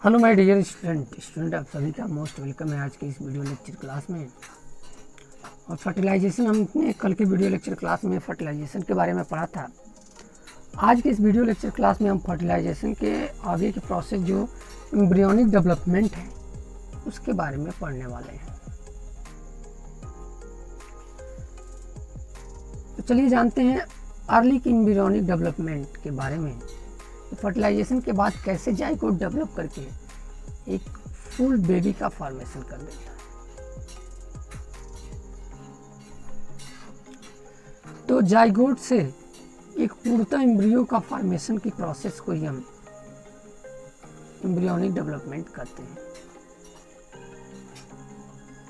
Hello my dear student आप सभी का मोस्ट वेलकम है आज के इस वीडियो लेक्चर क्लास में। और फर्टिलाइजेशन हमने कल के वीडियो लेक्चर क्लास में फर्टिलाइजेशन के बारे में पढ़ा था। आज के इस वीडियो लेक्चर क्लास में हम फर्टिलाइजेशन के आगे की प्रोसेस जो एम्ब्रियोनिक डेवलपमेंट है उसके बारे में पढ़ने वाले हैं। तो चलिए जानते हैं अर्ली एम्ब्रियोनिक डेवलपमेंट के बारे में। फर्टिलाइजेशन के बाद कैसे जाइगोट डेवलप करके एक फुल बेबी का फॉर्मेशन कर देता है। तो जाइगोट से एक पूर्णतः एम्ब्रियो का फॉर्मेशन की प्रोसेस को ही हम एम्ब्रियोनिक डेवलपमेंट कहते हैं।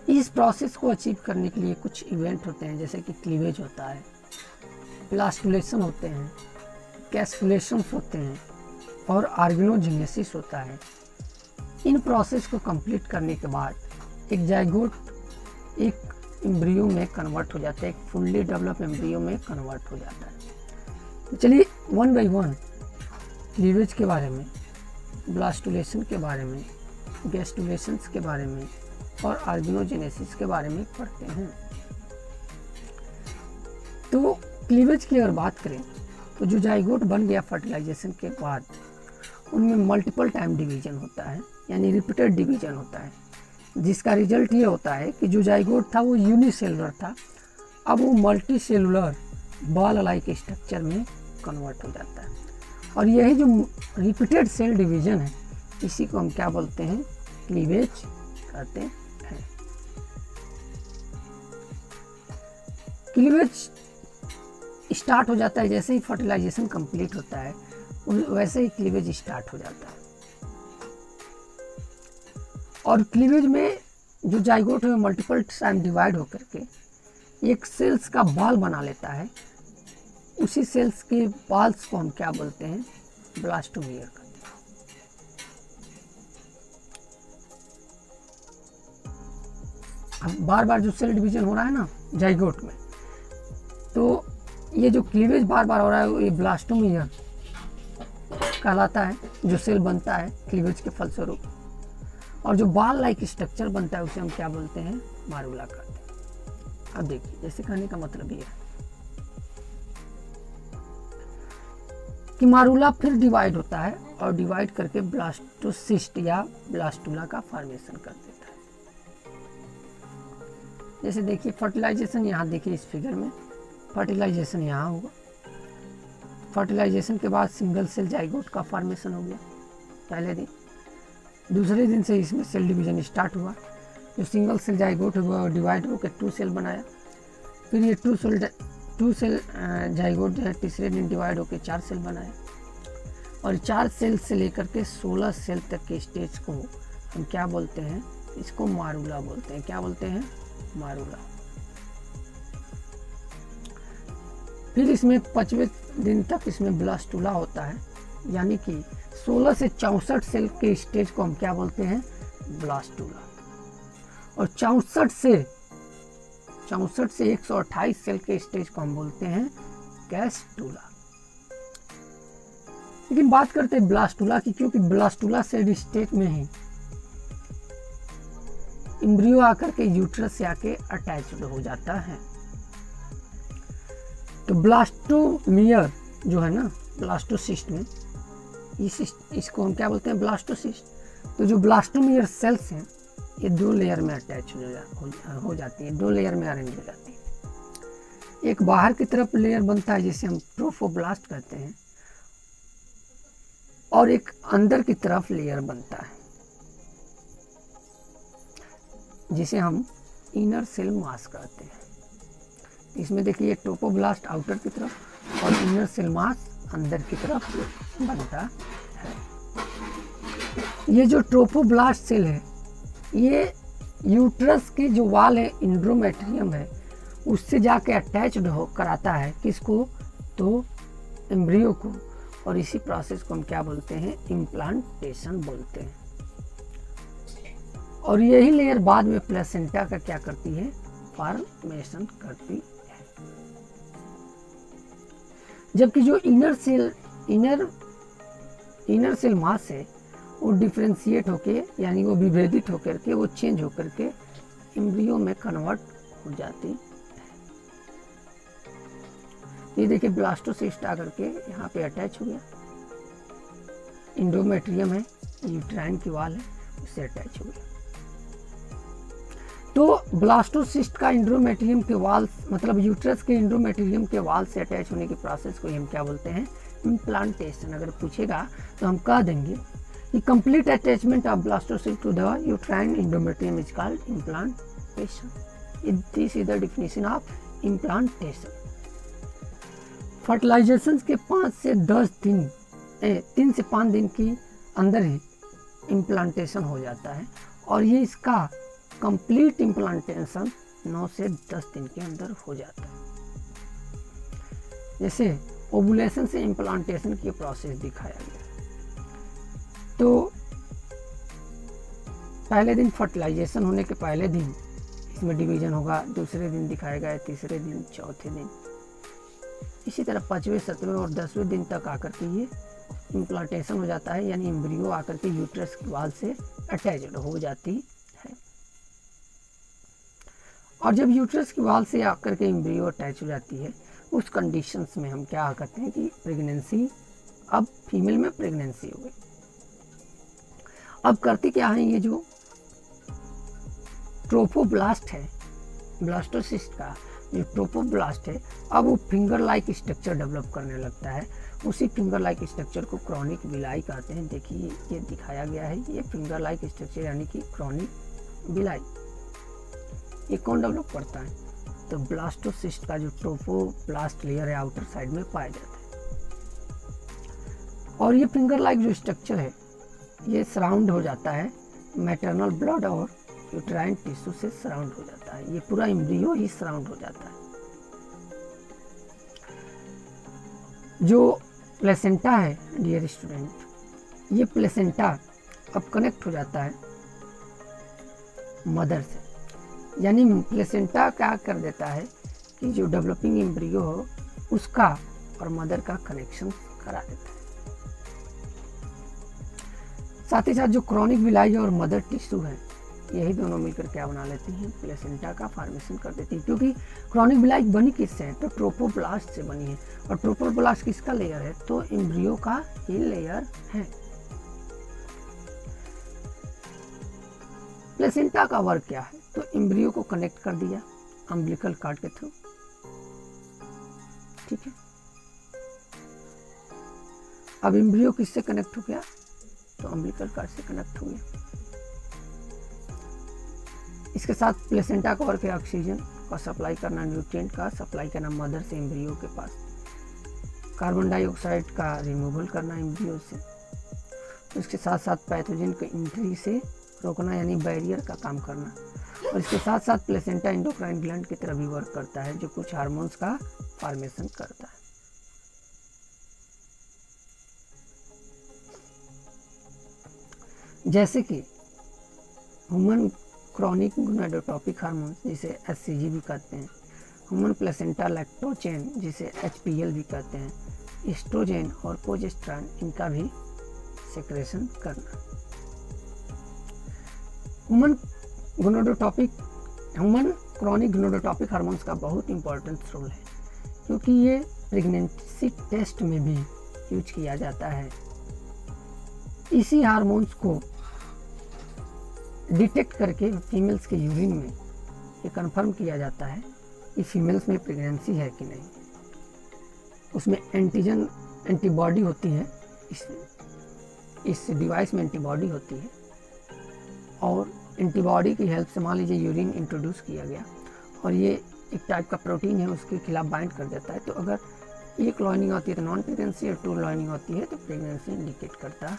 इस प्रोसेस को अचीव करने के लिए कुछ इवेंट होते हैं, जैसे कि क्लीवेज होता है, प्लास्टुलेशन होते हैं, कैस्कुलेशन होते हैं और ऑर्गेनोजेनेसिस होता है। इन प्रोसेस को कंप्लीट करने के बाद एक जाइगोट एक एम्ब्रियो में कन्वर्ट हो जाता है, एक फुल्ली डेवलप एम्ब्रियो में कन्वर्ट हो जाता है। तो चलिए वन बाय वन क्लीवेज के बारे में, ब्लास्टुलेशन के बारे में, गैस्टुलेशन के बारे में और ऑर्गेनोजेनेसिस के बारे में पढ़ते हैं। तो क्लीवेज की अगर बात करें तो जो जाइगोट बन गया फर्टिलाइजेशन के बाद उनमें मल्टीपल टाइम डिवीजन होता है, यानी रिपीटेड डिवीजन होता है, जिसका रिजल्ट ये होता है कि जो जाइगोट था वो यूनिसेलुलर था, अब वो multi cellular ball like structure में कन्वर्ट हो जाता है। और यही जो रिपीटेड सेल डिवीजन है इसी को हम क्या बोलते हैं, क्लीवेज कहते हैं। क्लीवेज स्टार्ट हो जाता है जैसे ही फर्टिलाइजेशन कंप्लीट होता है, वैसे ही क्लीवेज स्टार्ट हो जाता है। और क्लीवेज में जो जाइगोट है मल्टीपल टाइम डिवाइड होकर के एक सेल्स का बॉल बना लेता है। उसी सेल्स के बॉल्स को हम क्या बोलते हैं, ब्लास्टोमियर कहते हैं। अब बार बार जो सेल डिवीजन हो रहा है ना जाइगोट में, तो ये जो क्लीवेज बार बार हो रहा है ये ब्लास्टोमियर कहलाता है, जो सेल बनता है क्लीवेज के फलस्वरूप। और जो बॉल लाइक स्ट्रक्चर बनता है उसे हम क्या बोलते हैं, मारूला कहते हैं। अब देखिए जैसे कहने का मतलब ये है कि मारूला फिर डिवाइड होता है और डिवाइड करके ब्लास्टोसिस्ट या ब्लास्टुला का फॉर्मेशन कर देता है। जैसे देखिए फर्टिलाइजेशन यहाँ देखिए इस फिगर में, फर्टिलाइजेशन यहाँ होगा। फर्टिलाइजेशन के बाद सिंगल सेल जाइगोट का फॉर्मेशन हो गया पहले दिन। दूसरे दिन से इसमें सेल डिवीजन स्टार्ट हुआ। जो सिंगल सेल जाइगोट हुआ डिवाइड होकर 2 सेल बनाया। फिर ये 2 सेल जाइगोट जो है तीसरे दिन डिवाइड होकर 4 सेल बनाया। और 4 सेल से लेकर के 16 सेल तक के स्टेज को हम क्या बोलते हैं, इसको मारूला बोलते हैं। क्या बोलते हैं, मारूला। फिर इसमें 5वें दिन तक इसमें ब्लास्टुला होता है, यानी कि 16 से 64 सेल के स्टेज को हम क्या बोलते हैं, ब्लास्टुला। और 64 से 128 सेल के स्टेज को हम बोलते हैं गैस्टुला। लेकिन बात करते हैं ब्लास्टुला की, क्योंकि ब्लास्टुला सेल स्टेज में ही एम्ब्रियो आकर के यूट्रस से आके अटैच्ड हो जाता है। तो ब्लास्टोमियर जो है ना ब्लास्टोसिस्ट में, इसको हम क्या बोलते हैं, ब्लास्टोसिस्ट। तो जो ब्लास्टोमियर सेल्स हैं ये 2 लेयर में अटैच हो जाती हैं, 2 लेयर में अरेंज हो जाती हैं। एक बाहर की तरफ लेयर बनता है जिसे हम ट्रोफोब्लास्ट कहते हैं, और एक अंदर की तरफ लेयर बनता है जिसे हम इनर सेल मास कहते हैं। इसमें देखिए ट्रोफोब्लास्ट आउटर की तरफ और इनर सेल मास अंदर की तरफ बनता है। ये जो ट्रोफोब्लास्ट सेल है ये यूट्रस की जो वाल है, एंडोमेट्रियम है, उससे जाके अटैच्ड हो कराता है किसको, तो एम्ब्रियो को। और इसी प्रोसेस को हम क्या बोलते हैं, इम्प्लांटेशन बोलते हैं। और यही लेयर बाद में प्लेसेंटा का क्या करती है, फॉर्मेशन करती है। जबकि जो इनर सेल मास है वो डिफ्रेंशिएट होके यानी वो विभेदित होकर के वो चेंज होकर के एम्ब्रियो में कन्वर्ट हो जाती है। ये देखिए ब्लास्टोसिस्ट आकर के यहाँ पे अटैच हो गया, इंडोमेट्रियम है, यूट्राइन की वाल है, उससे अटैच हो गया। तो ब्लास्टोसिस्ट का इंडोमेट्रियम के वाल मतलब यूट्रस के इंडोमेट्रियम के वाल से अटैच होने की प्रोसेस को हम क्या बोलते हैं, इम्प्लांटेशन। अगर पूछेगा तो हम कह देंगे कि complete attachment of blastocyst to the uterine endometrium is called implantation. This is the definition of implantation. Fertilisation के 5 से 10 दिन 3 से 5 दिन के अंदर ही इम्प्लांटेशन हो जाता है और ये इसका कंप्लीट इम्प्लांटेशन 9 से 10 दिन के अंदर हो जाता है। जैसे ओवुलेशन से इम्प्लांटेशन की प्रोसेस दिखाया गया। तो पहले दिन फर्टिलाइजेशन होने के पहले दिन इसमें डिवीजन होगा, दूसरे दिन दिखाया गया, तीसरे दिन, चौथे दिन, इसी तरह 5वें, 7वें और 10वें दिन तक आकर के ये इम्प्लांटेशन हो जाता है, यानी एम्ब्रियो आकर के यूट्रस की वाल से अटैच्ड हो जाती है। और जब यूट्रस की वाल से आकर के एम्ब्रियो अटैच हो जाती है, उस कंडीशंस में हम क्या कहते हैं कि प्रेगनेंसी, अब फीमेल में प्रेगनेंसी हो गई। अब करती क्या है, ये जो ट्रोफोब्लास्ट है, ब्लास्टोसिस्ट का जो ट्रोफोब्लास्ट है, अब वो फिंगर लाइक स्ट्रक्चर डेवलप करने लगता है। उसी फिंगर लाइक स्ट्रक्चर को क्रॉनिक विलाई कहते हैं। देखिए ये दिखाया गया है, ये फिंगर लाइक स्ट्रक्चर यानी कि क्रॉनिक विलाई। ये कौन डेवलप करता है, तो ब्लास्टोसिस्ट का जो ट्रोफोब्लास्ट लेयर है आउटर साइड में पाया जाता है। और ये फिंगर लाइक जो स्ट्रक्चर है ये सराउंड हो जाता है मैटरनल ब्लड और यूट्राइन टिश्यू से सराउंड हो जाता है। ये पूरा एम्ब्रियो ही सराउंड हो जाता है। जो प्लेसेंटा है डियर स्टूडेंट, ये प्लेसेंटा अब कनेक्ट हो जाता है मदर से, यानी प्लेसेंटा क्या कर देता है कि जो डेवलपिंग एम्ब्रियो हो उसका और मदर का कनेक्शन करा देता है। साथ ही साथ जो क्रॉनिक विलाई और मदर टिश्यू है, यही दोनों मिलकर क्या बना लेती हैं, प्लेसेंटा का फॉर्मेशन कर देती है। क्योंकि क्रॉनिक विलाई बनी किससे है, तो ट्रोफोब्लास्ट से बनी है। और ट्रोफोब्लास्ट किसका लेयर है, तो एम्ब्रियो का ही लेयर है। प्लेसेंटा का वर्क क्या है, तो एम्ब्रियो को कनेक्ट कर दिया अम्बिलिकल कॉर्ड के थ्रू, ठीक है। अब एम्ब्रियो किससे कनेक्ट हो गया, तो अम्बिलिकल कॉर्ड से कनेक्ट हो गया। इसके साथ प्लेसेंटा का वर्क है ऑक्सीजन का सप्लाई करना, न्यूट्रिएंट का सप्लाई करना मदर से एम्ब्रियो के पास, कार्बन डाइऑक्साइड का रिमूवल करना एम्ब्रियो से, इसके साथ साथ पैथोजन के एंट्री से रोकना यानी बैरियर का काम करना। और इसके साथ साथ प्लेसेंटा एंडोक्राइन ग्लैंड की तरह भी वर्क करता है, जो कुछ हार्मोन्स का फॉर्मेशन करता है। जैसे कि ह्यूमन क्रॉनिक गोनाडोट्रोपिक हार्मोन जिसे HCG भी कहते हैं, ह्यूमन प्लेसेंटा लैक्टोजेन जिसे HPL भी कहते हैं, एस्ट्रोजेन और प्रोजेस्टेरॉन, इनका भी सेक्रेशन करना। ह्यूमन क्रॉनिक गोनाडोट्रोपिक हार्मोन्स का बहुत इंपॉर्टेंट रोल है, क्योंकि ये प्रेगनेंसी टेस्ट में भी यूज किया जाता है। इसी हार्मोन्स को डिटेक्ट करके फीमेल्स के यूरिन में ये कंफर्म किया जाता है कि फीमेल्स में प्रेगनेंसी है कि नहीं। उसमें एंटीबॉडी होती है, इस डिवाइस में एंटीबॉडी होती है, और एंटीबॉडी की हेल्प से मान लीजिए यूरिन इंट्रोड्यूस किया गया और ये एक टाइप का प्रोटीन है, उसके खिलाफ बाइंड कर देता है। तो अगर एक लाइनिंग होती है तो नॉन प्रेगनेंसी, और 2 लाइनिंग होती है तो प्रेगनेंसी इंडिकेट करता है।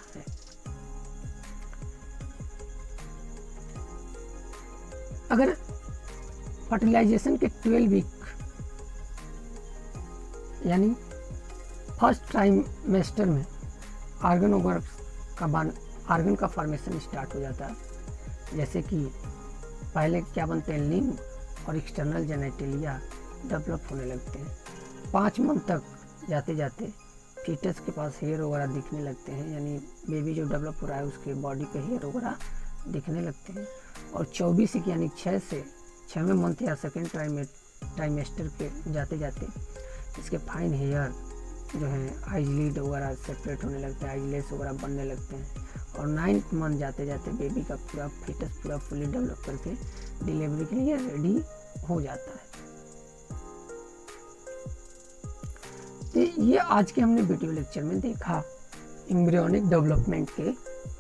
अगर फर्टिलाइजेशन के 12 वीक यानी फर्स्ट ट्राइमेस्टर में आर्गन का फॉर्मेशन स्टार्ट हो जाता है। जैसे कि पहले क्या बनते हैं, लिंग और एक्सटर्नल जेनेटिलिया डेवलप होने लगते हैं। 5 मंथ तक जाते जाते फीटस के पास हेयर वगैरह दिखने लगते हैं, यानी बेबी जो डेवलप हो रहा है उसके बॉडी पे हेयर वगैरह दिखने लगते हैं। और 24 यानी 6वें मंथ या सेकेंड ट्राइमेस्टर के जाते जाते इसके फाइन हेयर जो है आइजलिड वगैरह सेपरेट होने लगते हैं, आइजलेस वगैरह बनने लगते हैं। और 9th मंथ जाते जाते बेबी का पूरा फीटस पूरा फुली डेवलप करके डिलीवरी के लिए रेडी हो जाता है। तो ये आज के हमने वीडियो लेक्चर में देखा एम्ब्रियोनिक डेवलपमेंट के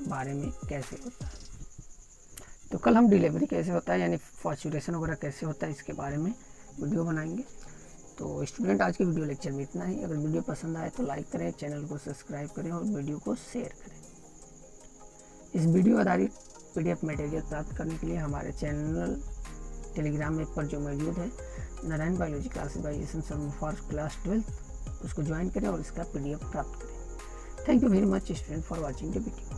बारे में कैसे होता है। तो कल हम डिलीवरी कैसे होता है यानी फॉस्चुरेशन वगैरह कैसे होता है इसके बारे में वीडियो बनाएंगे। तो स्टूडेंट आज के वीडियो लेक्चर में इतना ही। अगर वीडियो पसंद आए तो लाइक करें, चैनल को सब्सक्राइब करें और वीडियो को शेयर करें। इस वीडियो आधारित PDF मटेरियल प्राप्त करने के लिए हमारे चैनल टेलीग्राम ऐप पर जो मौजूद है Narayan biology classes by SM for class 12 उसको ज्वाइन करें और इसका PDF प्राप्त करें। Thank you very much student for watching the video.